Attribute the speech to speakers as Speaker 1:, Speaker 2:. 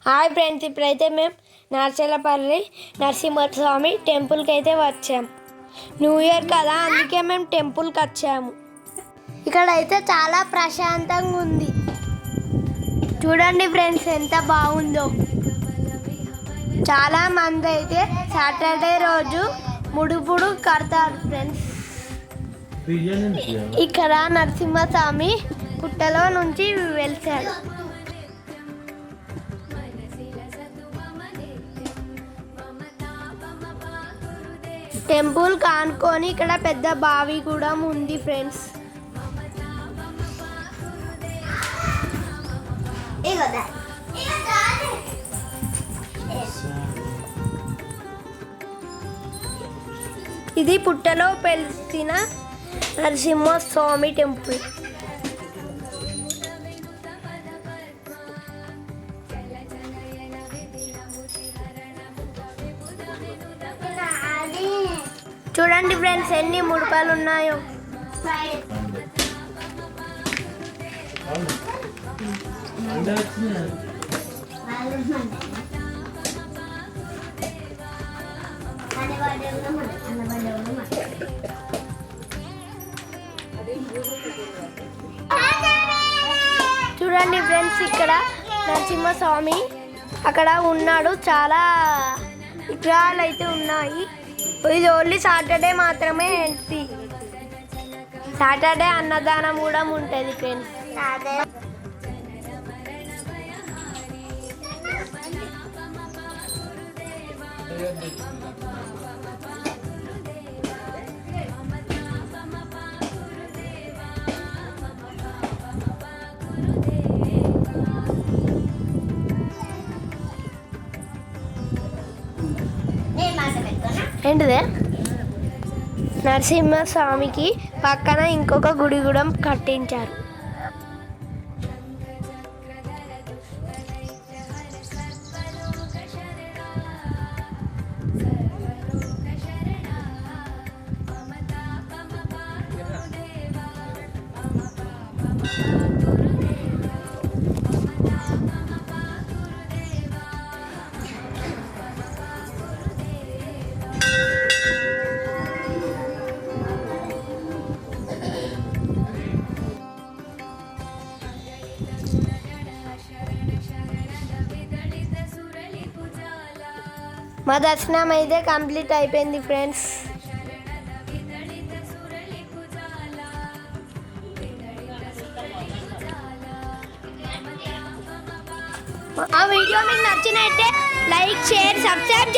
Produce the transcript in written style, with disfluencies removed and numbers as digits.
Speaker 1: Hi friends, ఇప్పుడైతే మేము నర్సలపల్లి నరసింహస్వామి టెంపుల్కి అయితే వచ్చాము. న్యూ ఇయర్ కదా, అందుకే మేము టెంపుల్కి వచ్చాము. ఇక్కడైతే చాలా ప్రశాంతంగా ఉంది. చూడండి ఫ్రెండ్స్, ఎంత బాగుందో. చాలా మంది అయితే సాటర్డే రోజు ముడుపుడు కడతారు ఫ్రెండ్స్. ఇక్కడ నరసింహస్వామి పుట్టలో నుంచి వెళ్తాడు. టెంపుల్ కానుకొని ఇక్కడ పెద్ద బావి కూడా ఉంది ఫ్రెండ్స్. ఇది పుట్టలో పెలిసిన నరసింహస్వామి టెంపుల్. చూడండి ఫ్రెండ్స్, ఎన్ని ముడుపాలు ఉన్నాయో. చూడండి ఫ్రెండ్స్, ఇక్కడ నరసింహస్వామి అక్కడ ఉన్నాడు. చాలా విగ్రహాలు అయితే ఉన్నాయి. ఇది ఓన్లీ సాటర్డే మాత్రమే ఎంట్రీ. సాటర్డే అన్నదానం కూడా ఉంటుంది ఫ్రెండ్స్. ఏంటిదే? నరసింహస్వామికి పక్కన ఇంకొక గుడి కూడా కట్టించారు. మా దర్శనం అయితే కంప్లీట్ అయిపోయింది ఫ్రెండ్స్. ఆ వీడియో మీకు నచ్చినట్టే లైక్, షేర్, సబ్స్క్రైబ్